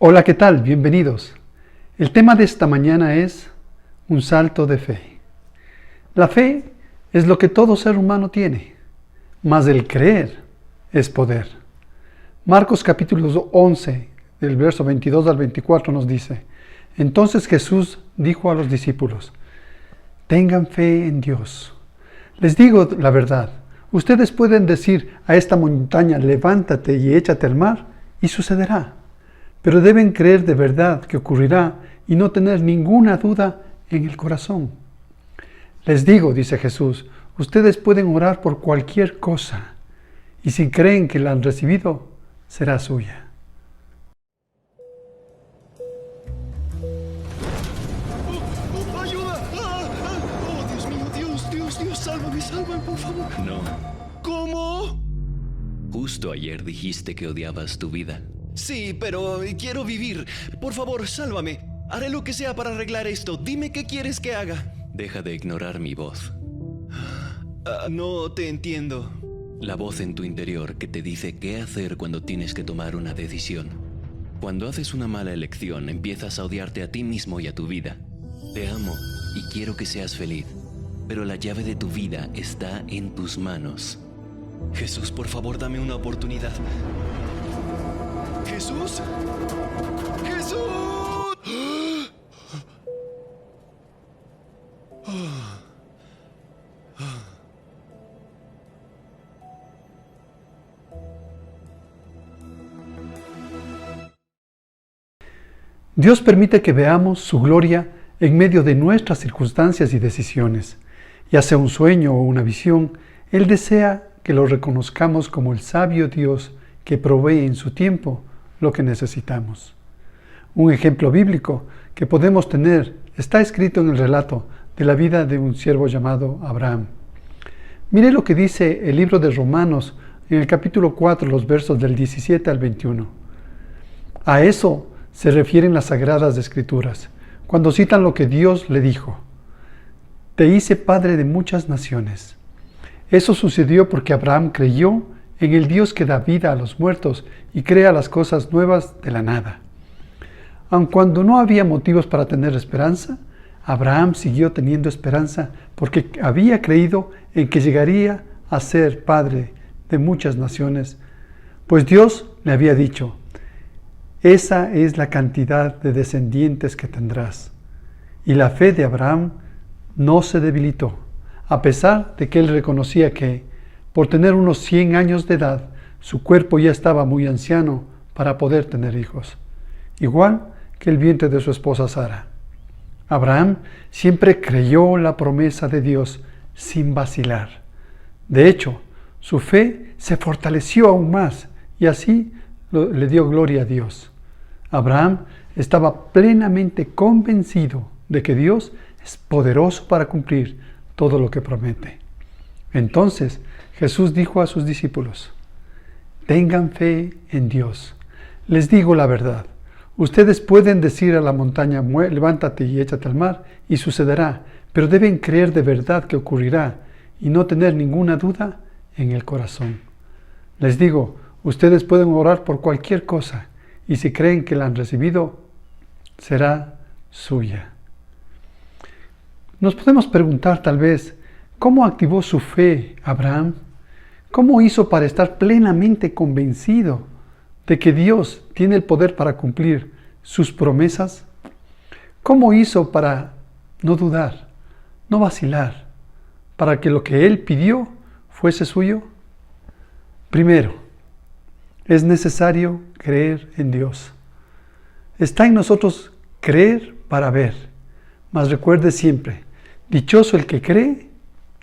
Hola, ¿qué tal? Bienvenidos. El tema de esta mañana es un salto de fe. La fe es lo que todo ser humano tiene, mas el creer es poder. Marcos capítulo 11, del verso 22 al 24 nos dice: Entonces Jesús dijo a los discípulos: tengan fe en Dios. Les digo la verdad, ustedes pueden decir a esta montaña: levántate y échate al mar, y sucederá. Pero deben creer de verdad que ocurrirá y no tener ninguna duda en el corazón. Les digo, dice Jesús, ustedes pueden orar por cualquier cosa, y si creen que la han recibido, será suya. ¡Ayuda! ¡Oh, Dios mío! Dios, sálvame, por favor. No. ¿Cómo? Justo ayer dijiste que odiabas tu vida. Sí, pero quiero vivir. Por favor, sálvame. Haré lo que sea para arreglar esto. Dime qué quieres que haga. Deja de ignorar mi voz. No te entiendo. La voz en tu interior que te dice qué hacer cuando tienes que tomar una decisión. Cuando haces una mala elección, empiezas a odiarte a ti mismo y a tu vida. Te amo y quiero que seas feliz, pero la llave de tu vida está en tus manos. Jesús, por favor, dame una oportunidad. ¡Jesús! ¡Jesús! Dios permite que veamos su gloria en medio de nuestras circunstancias y decisiones. Ya sea un sueño o una visión, Él desea que lo reconozcamos como el sabio Dios que provee en su tiempo lo que necesitamos. Un ejemplo bíblico que podemos tener está escrito en el relato de la vida de un siervo llamado Abraham. Mire lo que dice el libro de Romanos en el capítulo 4, los versos del 17 al 21. A eso se refieren las Sagradas Escrituras, cuando citan lo que Dios le dijo: Te hice padre de muchas naciones. Eso sucedió porque Abraham creyó en el Dios que da vida a los muertos y crea las cosas nuevas de la nada. Aun cuando no había motivos para tener esperanza, Abraham siguió teniendo esperanza porque había creído en que llegaría a ser padre de muchas naciones, pues Dios le había dicho: esa es la cantidad de descendientes que tendrás. Y la fe de Abraham no se debilitó, a pesar de que él reconocía que, por tener unos 100 años de edad, su cuerpo ya estaba muy anciano para poder tener hijos, igual que el vientre de su esposa Sara. Abraham siempre creyó la promesa de Dios sin vacilar. De hecho, su fe se fortaleció aún más y así le dio gloria a Dios. Abraham estaba plenamente convencido de que Dios es poderoso para cumplir todo lo que promete. Entonces Jesús dijo a sus discípulos: tengan fe en Dios. Les digo la verdad, ustedes pueden decir a la montaña: levántate y échate al mar, y sucederá, pero deben creer de verdad que ocurrirá y no tener ninguna duda en el corazón. Les digo, ustedes pueden orar por cualquier cosa, y si creen que la han recibido, será suya. Nos podemos preguntar tal vez: ¿cómo activó su fe Abraham? ¿Cómo hizo para estar plenamente convencido de que Dios tiene el poder para cumplir sus promesas? ¿Cómo hizo para no dudar, no vacilar, para que lo que él pidió fuese suyo? Primero, es necesario creer en Dios. Está en nosotros creer para ver, mas recuerde siempre: dichoso el que cree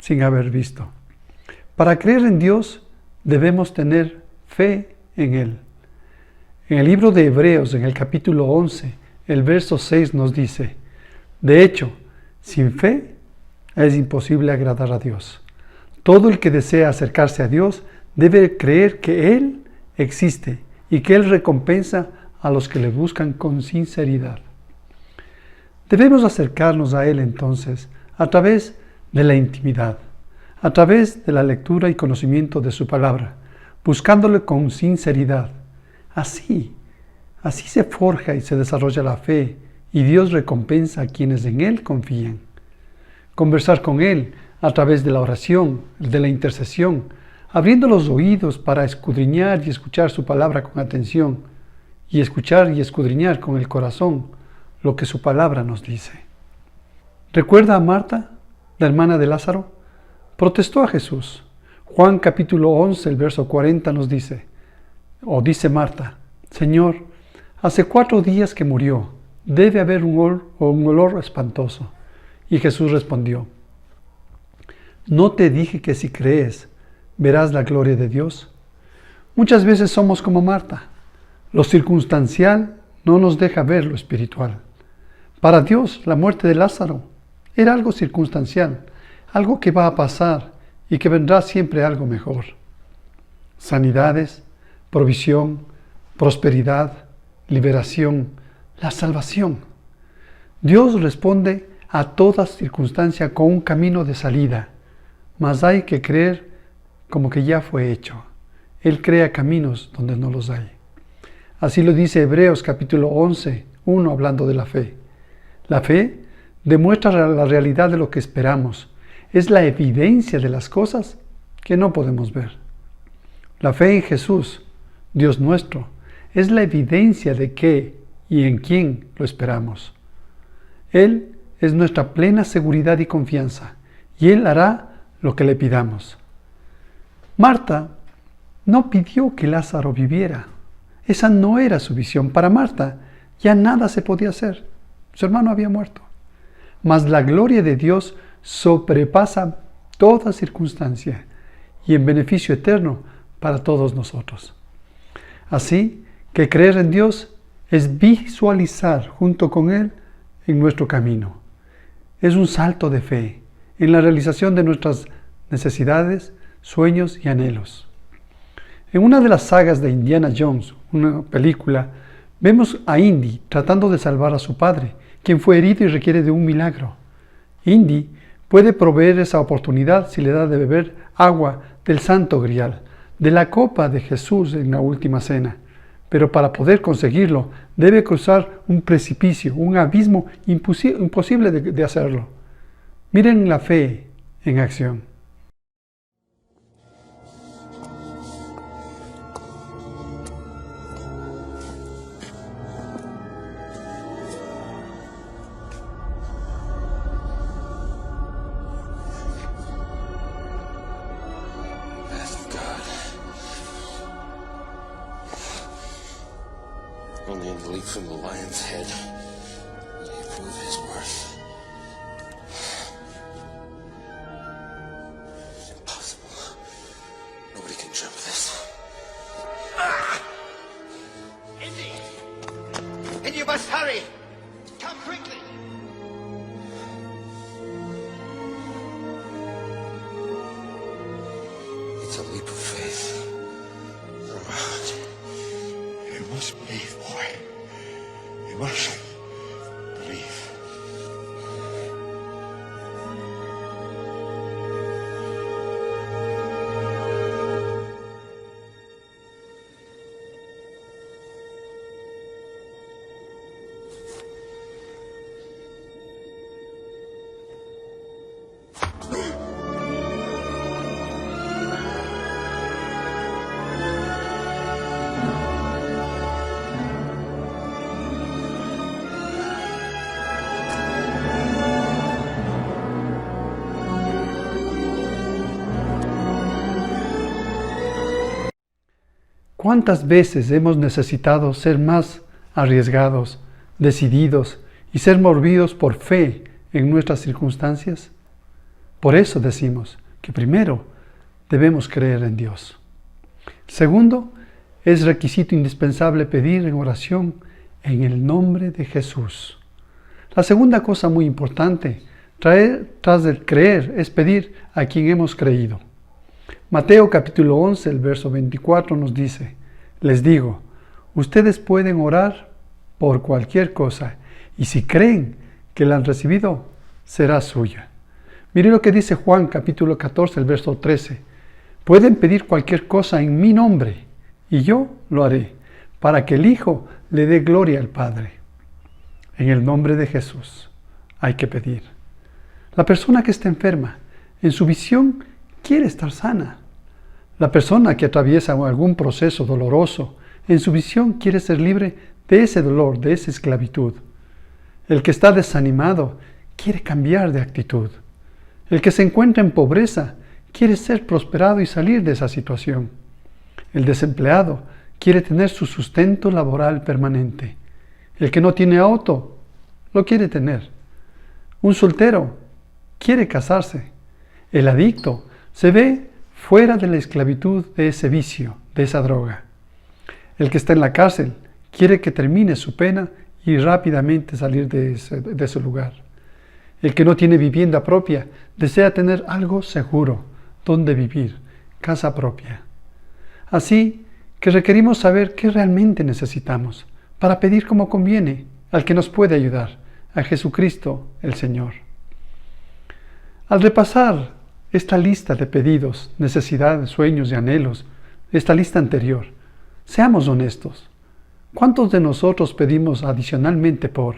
sin haber visto. Para creer en Dios debemos tener fe en Él. En el libro de Hebreos, en el capítulo 11, el verso 6 nos dice: de hecho, sin fe es imposible agradar a Dios. Todo el que desea acercarse a Dios debe creer que Él existe y que Él recompensa a los que le buscan con sinceridad. Debemos acercarnos a Él entonces a través de la intimidad, a través de la lectura y conocimiento de su palabra, buscándole con sinceridad. Así Así se forja y se desarrolla la fe, y Dios recompensa a quienes en Él confían. Conversar con Él a través de la oración, de la intercesión, abriendo los oídos para escudriñar y escuchar su palabra con atención, y escuchar y escudriñar con el corazón lo que su palabra nos dice. ¿Recuerda a Marta, la hermana de Lázaro? Protestó a Jesús. Juan capítulo 11, el verso 40 nos dice, dice Marta, Señor, hace 4 días que murió, debe haber un olor espantoso. Y Jesús respondió, ¿no te dije que si crees, verás la gloria de Dios? Muchas veces somos como Marta. Lo circunstancial no nos deja ver lo espiritual. Para Dios, la muerte de Lázaro era algo circunstancial, algo que va a pasar y que vendrá siempre algo mejor. Sanidades, provisión, prosperidad, liberación, la salvación. Dios responde a toda circunstancia con un camino de salida, mas hay que creer como que ya fue hecho. Él crea caminos donde no los hay. Así lo dice Hebreos capítulo 11, 1, hablando de la fe. La fe demuestra la realidad de lo que esperamos. Es la evidencia de las cosas que no podemos ver. La fe en Jesús, Dios nuestro, es la evidencia de qué y en quién lo esperamos. Él es nuestra plena seguridad y confianza, y Él hará lo que le pidamos. Marta no pidió que Lázaro viviera. Esa no era su visión. Para Marta ya nada se podía hacer. Su hermano había muerto. Mas la gloria de Dios sobrepasa toda circunstancia y en beneficio eterno para todos nosotros. Así que creer en Dios es visualizar junto con Él en nuestro camino. Es un salto de fe en la realización de nuestras necesidades, sueños y anhelos. En una de las sagas de Indiana Jones, una película, vemos a Indy tratando de salvar a su padre, quien fue herido y requiere de un milagro. Indy puede proveer esa oportunidad si le da de beber agua del Santo Grial, de la copa de Jesús en la última cena. Pero para poder conseguirlo, debe cruzar un precipicio, un abismo imposible de hacerlo. Miren la fe en acción. Only in the leap from the lion's head will he prove his worth. Impossible. Nobody can jump this. Indy! And you must hurry! Come quickly! It's a leap of faith. You must believe, boy. You must believe. ¿Cuántas veces hemos necesitado ser más arriesgados, decididos y ser movidos por fe en nuestras circunstancias? Por eso decimos que primero debemos creer en Dios. Segundo, es requisito indispensable pedir en oración en el nombre de Jesús. La segunda cosa muy importante tras de creer es pedir a quien hemos creído. Mateo capítulo 11, el verso 24 nos dice, les digo, ustedes pueden orar por cualquier cosa y si creen que la han recibido, será suya. Mire lo que dice Juan capítulo 14, el verso 13. Pueden pedir cualquier cosa en mi nombre y yo lo haré, para que el Hijo le dé gloria al Padre. En el nombre de Jesús hay que pedir. La persona que está enferma, en su visión, quiere estar sana. La persona que atraviesa algún proceso doloroso, en su visión quiere ser libre de ese dolor, de esa esclavitud. El que está desanimado quiere cambiar de actitud. El que se encuentra en pobreza quiere ser prosperado y salir de esa situación. El desempleado quiere tener su sustento laboral permanente. El que no tiene auto, lo quiere tener. Un soltero quiere casarse. El adicto se ve fuera de la esclavitud de ese vicio, de esa droga. El que está en la cárcel quiere que termine su pena y rápidamente salir de ese lugar. El que no tiene vivienda propia desea tener algo seguro, donde vivir, casa propia. Así que requerimos saber qué realmente necesitamos para pedir como conviene al que nos puede ayudar, a Jesucristo el Señor. Al repasar esta lista de pedidos, necesidades, sueños y anhelos, esta lista anterior, seamos honestos. ¿Cuántos de nosotros pedimos adicionalmente por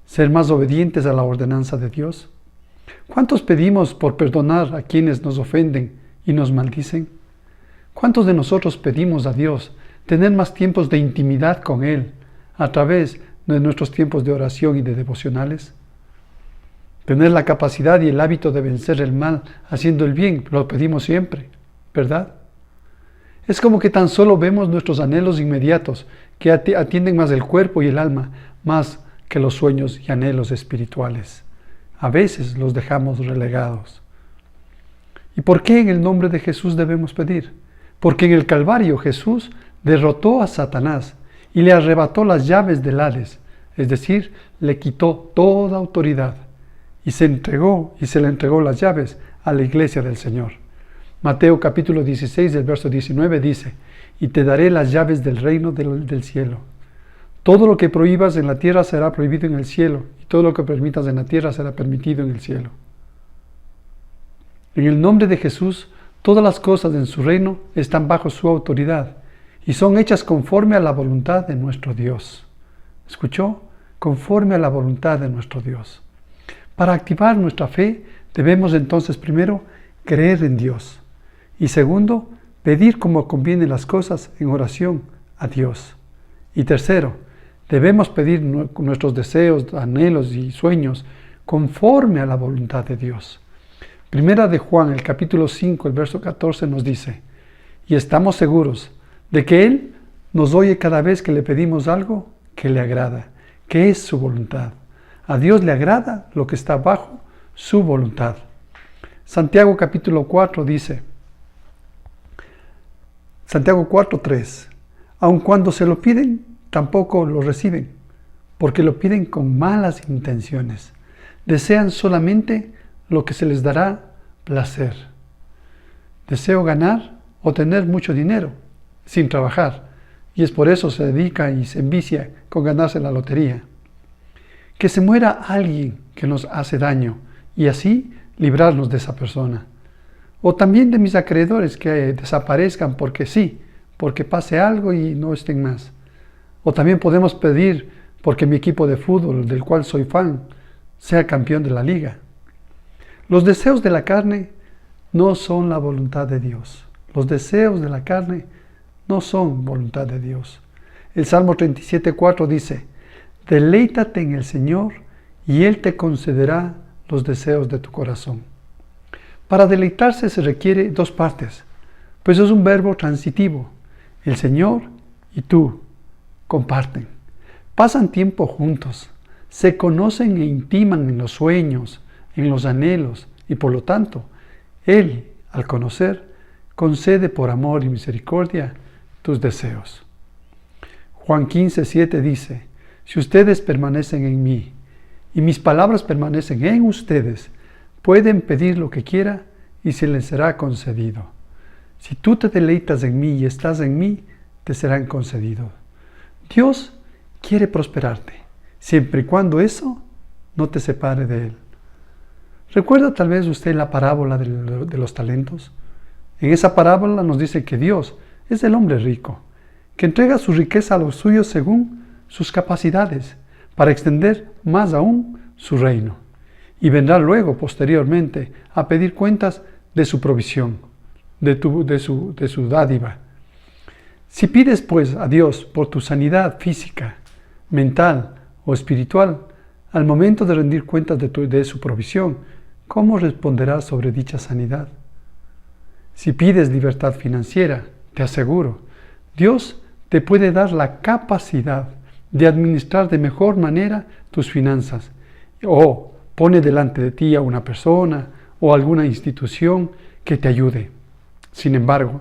ser más obedientes a la ordenanza de Dios? ¿Cuántos pedimos por perdonar a quienes nos ofenden y nos maldicen? ¿Cuántos de nosotros pedimos a Dios tener más tiempos de intimidad con Él a través de nuestros tiempos de oración y de devocionales? Tener la capacidad y el hábito de vencer el mal haciendo el bien, lo pedimos siempre, ¿verdad? Es como que tan solo vemos nuestros anhelos inmediatos que atienden más el cuerpo y el alma, más que los sueños y anhelos espirituales. A veces los dejamos relegados. ¿Y por qué en el nombre de Jesús debemos pedir? Porque en el Calvario Jesús derrotó a Satanás y le arrebató las llaves del Hades, es decir, le quitó toda autoridad y se le entregó las llaves a la iglesia del Señor. Mateo capítulo 16, del verso 19 dice: y te daré las llaves del reino del cielo. Todo lo que prohíbas en la tierra será prohibido en el cielo, y todo lo que permitas en la tierra será permitido en el cielo. En el nombre de Jesús, todas las cosas en su reino están bajo su autoridad y son hechas conforme a la voluntad de nuestro Dios. ¿Escuchó? Conforme a la voluntad de nuestro Dios. Para activar nuestra fe, debemos entonces primero creer en Dios y segundo, pedir como conviene las cosas en oración a Dios. Y tercero, debemos pedir nuestros deseos, anhelos y sueños conforme a la voluntad de Dios. Primera de Juan, el capítulo 5, el verso 14 nos dice: y estamos seguros de que Él nos oye cada vez que le pedimos algo que le agrada, que es su voluntad. A Dios le agrada lo que está bajo su voluntad. Santiago capítulo 4 dice, Santiago 4:3, aun cuando se lo piden, tampoco lo reciben, porque lo piden con malas intenciones. Desean solamente lo que se les dará placer. Deseo ganar o tener mucho dinero sin trabajar, y es por eso se dedica y se envicia con ganarse la lotería. Que se muera alguien que nos hace daño y así librarnos de esa persona. O también de mis acreedores que desaparezcan porque sí, porque pase algo y no estén más. O también podemos pedir porque mi equipo de fútbol, del cual soy fan, sea campeón de la liga. Los deseos de la carne no son la voluntad de Dios. Los deseos de la carne no son voluntad de Dios. El Salmo 37:4 dice: deleítate en el Señor y Él te concederá los deseos de tu corazón. Para deleitarse se requiere dos partes, pues es un verbo transitivo. El Señor y tú comparten, pasan tiempo juntos, se conocen e intiman en los sueños, en los anhelos, y por lo tanto, Él, al conocer, concede por amor y misericordia tus deseos. Juan 15:7 dice: si ustedes permanecen en mí y mis palabras permanecen en ustedes, pueden pedir lo que quiera y se les será concedido. Si tú te deleitas en mí y estás en mí, te serán concedidos. Dios quiere prosperarte, siempre y cuando eso no te separe de Él. ¿Recuerda tal vez usted la parábola de los talentos? En esa parábola nos dice que Dios es el hombre rico, que entrega su riqueza a los suyos según sus capacidades, para extender más aún su reino. Y vendrá luego, posteriormente, a pedir cuentas de su provisión, de su dádiva. Si pides, pues, a Dios por tu sanidad física, mental o espiritual, al momento de rendir cuentas de su provisión, ¿cómo responderás sobre dicha sanidad? Si pides libertad financiera, te aseguro, Dios te puede dar la capacidad de administrar de mejor manera tus finanzas, o pone delante de ti a una persona o alguna institución que te ayude. Sin embargo,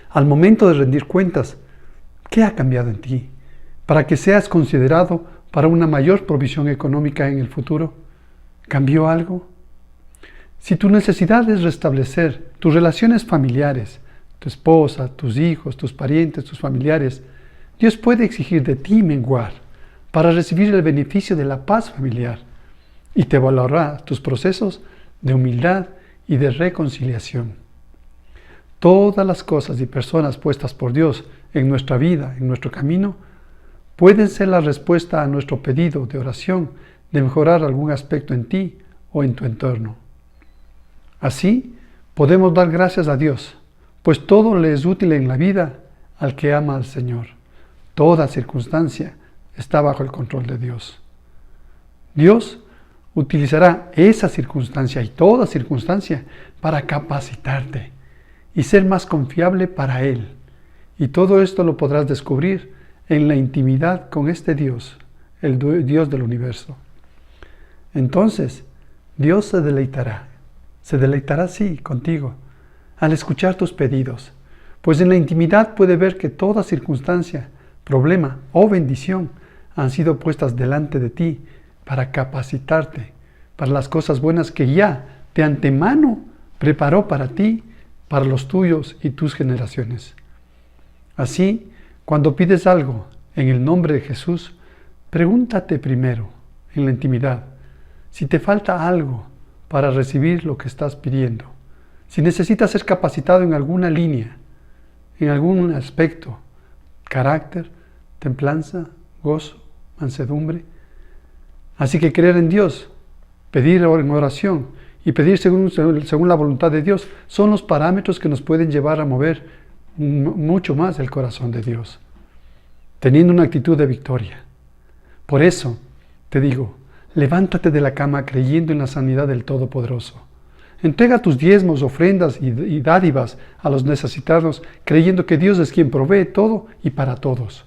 al momento de rendir cuentas, ¿qué ha cambiado en ti para que seas considerado para una mayor provisión económica en el futuro? ¿Cambió algo? Si tu necesidad es restablecer tus relaciones familiares, tu esposa, tus hijos, tus parientes, tus familiares, Dios puede exigir de ti menguar para recibir el beneficio de la paz familiar y te valorará tus procesos de humildad y de reconciliación. Todas las cosas y personas puestas por Dios en nuestra vida, en nuestro camino, pueden ser la respuesta a nuestro pedido de oración de mejorar algún aspecto en ti o en tu entorno. Así, podemos dar gracias a Dios, pues todo le es útil en la vida al que ama al Señor. Toda circunstancia está bajo el control de Dios. Dios utilizará esa circunstancia y toda circunstancia para capacitarte y ser más confiable para Él. Y todo esto lo podrás descubrir en la intimidad con este Dios, el Dios del universo. Entonces, Dios se deleitará sí contigo, al escuchar tus pedidos, pues en la intimidad puede ver que toda circunstancia, problema o bendición han sido puestas delante de ti para capacitarte para las cosas buenas que ya de antemano preparó para ti, para los tuyos y tus generaciones. Así, cuando pides algo en el nombre de Jesús, pregúntate primero, en la intimidad, si te falta algo para recibir lo que estás pidiendo, si necesitas ser capacitado en alguna línea, en algún aspecto, carácter, templanza, gozo, mansedumbre. Así que creer en Dios, pedir en oración y pedir según la voluntad de Dios son los parámetros que nos pueden llevar a mover mucho más el corazón de Dios, teniendo una actitud de victoria. Por eso te digo, levántate de la cama creyendo en la sanidad del Todopoderoso. Entrega tus diezmos, ofrendas y dádivas a los necesitados, creyendo que Dios es quien provee todo y para todos.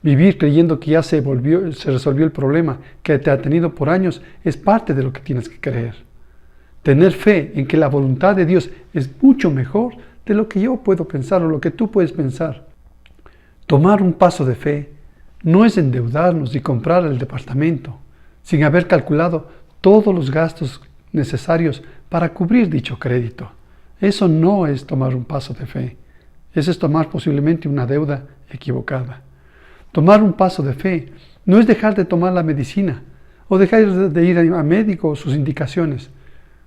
Vivir creyendo que ya se resolvió el problema que te ha tenido por años es parte de lo que tienes que creer. Tener fe en que la voluntad de Dios es mucho mejor de lo que yo puedo pensar o lo que tú puedes pensar. Tomar un paso de fe no es endeudarnos y comprar el departamento sin haber calculado todos los gastos necesarios para cubrir dicho crédito. Eso no es tomar un paso de fe. Eso es tomar posiblemente una deuda equivocada. Tomar un paso de fe no es dejar de tomar la medicina o dejar de ir a médico o sus indicaciones.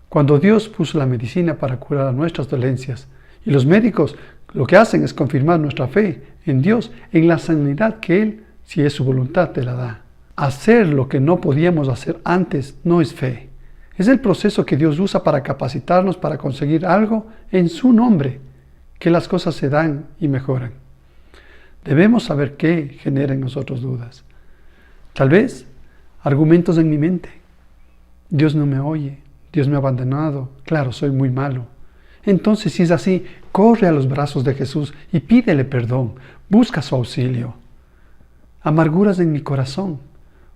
Cuando Dios puso la medicina para curar nuestras dolencias y los médicos lo que hacen es confirmar nuestra fe en Dios, en la sanidad que Él, si es su voluntad, te la da. Hacer lo que no podíamos hacer antes no es fe. Es el proceso que Dios usa para capacitarnos para conseguir algo en su nombre, que las cosas se dan y mejoran. Debemos saber qué genera en nosotros dudas. Tal vez argumentos en mi mente. Dios no me oye, Dios me ha abandonado, claro, soy muy malo. Entonces, si es así, corre a los brazos de Jesús y pídele perdón, busca su auxilio. Amarguras en mi corazón,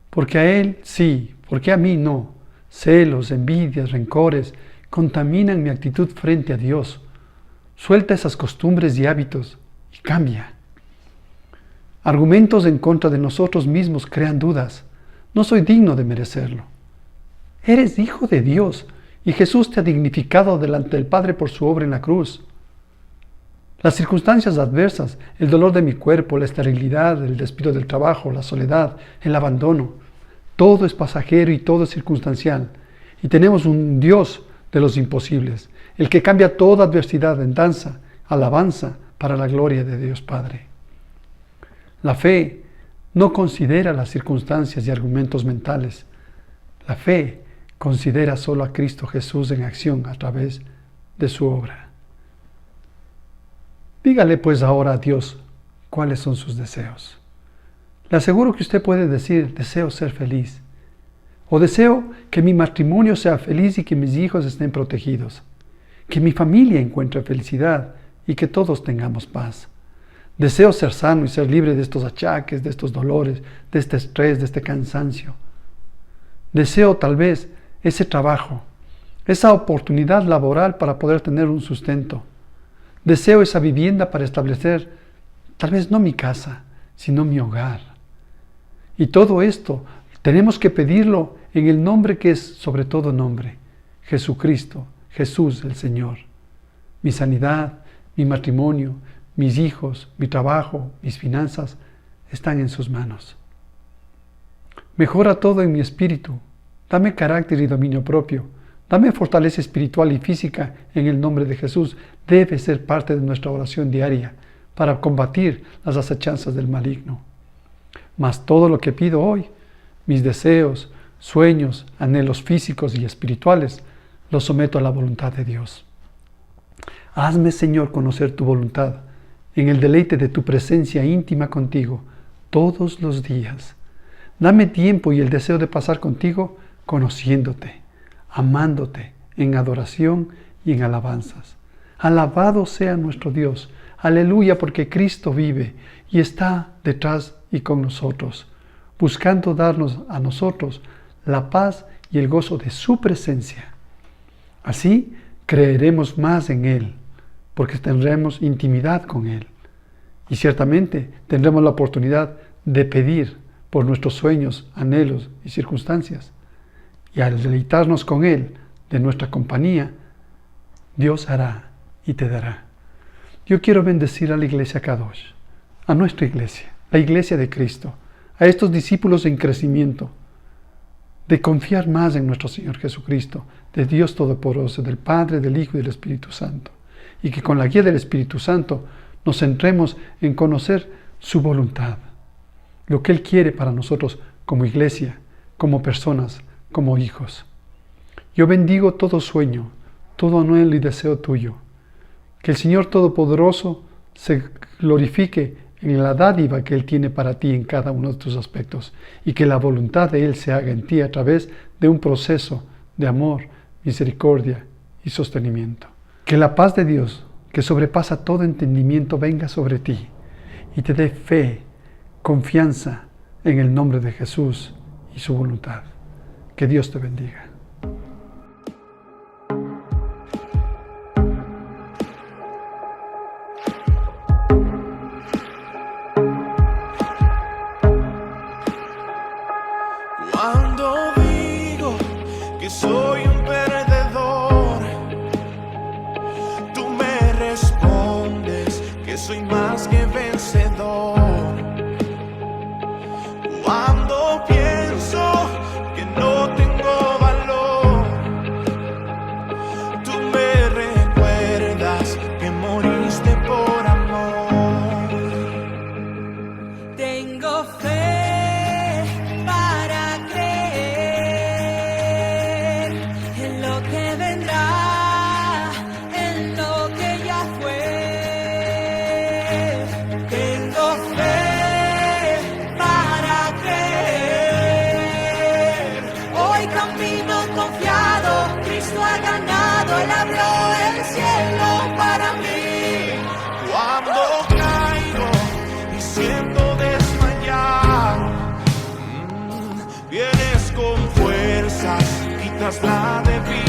porque a Él sí, porque a mí no. Celos, envidias, rencores contaminan mi actitud frente a Dios. Suelta esas costumbres y hábitos y cambia. Argumentos en contra de nosotros mismos crean dudas. No soy digno de merecerlo. Eres hijo de Dios y Jesús te ha dignificado delante del Padre por su obra en la cruz. Las circunstancias adversas, el dolor de mi cuerpo, la esterilidad, el despido del trabajo, la soledad, el abandono, todo es pasajero y todo es circunstancial. Y tenemos un Dios de los imposibles, el que cambia toda adversidad en danza, alabanza para la gloria de Dios Padre. La fe no considera las circunstancias y argumentos mentales. La fe considera solo a Cristo Jesús en acción a través de su obra. Dígale pues ahora a Dios cuáles son sus deseos. Le aseguro que usted puede decir: deseo ser feliz, o deseo que mi matrimonio sea feliz y que mis hijos estén protegidos, que mi familia encuentre felicidad y que todos tengamos paz. Deseo ser sano y ser libre de estos achaques, de estos dolores, de este estrés, de este cansancio. Deseo tal vez ese trabajo, esa oportunidad laboral para poder tener un sustento. Deseo esa vivienda para establecer, tal vez no mi casa, sino mi hogar. Y todo esto tenemos que pedirlo en el nombre que es sobre todo nombre: Jesucristo, Jesús el Señor. Mi sanidad, mi matrimonio, mis hijos, mi trabajo, mis finanzas están en sus manos. Mejora todo en mi espíritu. Dame carácter y dominio propio. Dame fortaleza espiritual y física en el nombre de Jesús. Debe ser parte de nuestra oración diaria para combatir las acechanzas del maligno. Mas todo lo que pido hoy, mis deseos, sueños, anhelos físicos y espirituales, los someto a la voluntad de Dios. Hazme, Señor, conocer tu voluntad en el deleite de tu presencia íntima contigo todos los días. Dame tiempo y el deseo de pasar contigo conociéndote, amándote en adoración y en alabanzas. Alabado sea nuestro Dios. Aleluya, porque Cristo vive y está detrás y con nosotros, buscando darnos a nosotros la paz y el gozo de su presencia. Así creeremos más en Él, porque tendremos intimidad con Él. Y ciertamente tendremos la oportunidad de pedir por nuestros sueños, anhelos y circunstancias. Y al deleitarnos con Él, de nuestra compañía, Dios hará y te dará. Yo quiero bendecir a la iglesia Kadosh, a nuestra iglesia, la iglesia de Cristo, a estos discípulos en crecimiento, de confiar más en nuestro Señor Jesucristo, de Dios Todopoderoso, del Padre, del Hijo y del Espíritu Santo. Y que con la guía del Espíritu Santo nos centremos en conocer su voluntad, lo que Él quiere para nosotros como iglesia, como personas, como hijos. Yo bendigo todo sueño, todo anhelo y deseo tuyo. Que el Señor Todopoderoso se glorifique en la dádiva que Él tiene para ti en cada uno de tus aspectos, y que la voluntad de Él se haga en ti a través de un proceso de amor, misericordia y sostenimiento. Que la paz de Dios, que sobrepasa todo entendimiento, venga sobre ti y te dé fe, confianza en el nombre de Jesús y su voluntad. Que Dios te bendiga. Cuando digo que soy un perdedor, tú me respondes que soy más que vencedor. Cuando pienso que no tengo valor, tú me recuerdas que moriste por amor. Tengo fe para creer en lo que vendrá, en lo que ya fue. Tengo fe para creer. Hoy camino confiado, Cristo ha ganado, Él abrió el cielo para mí. Cuando caigo y siento desmayar, vienes con fuerzas, quitas la debilidad.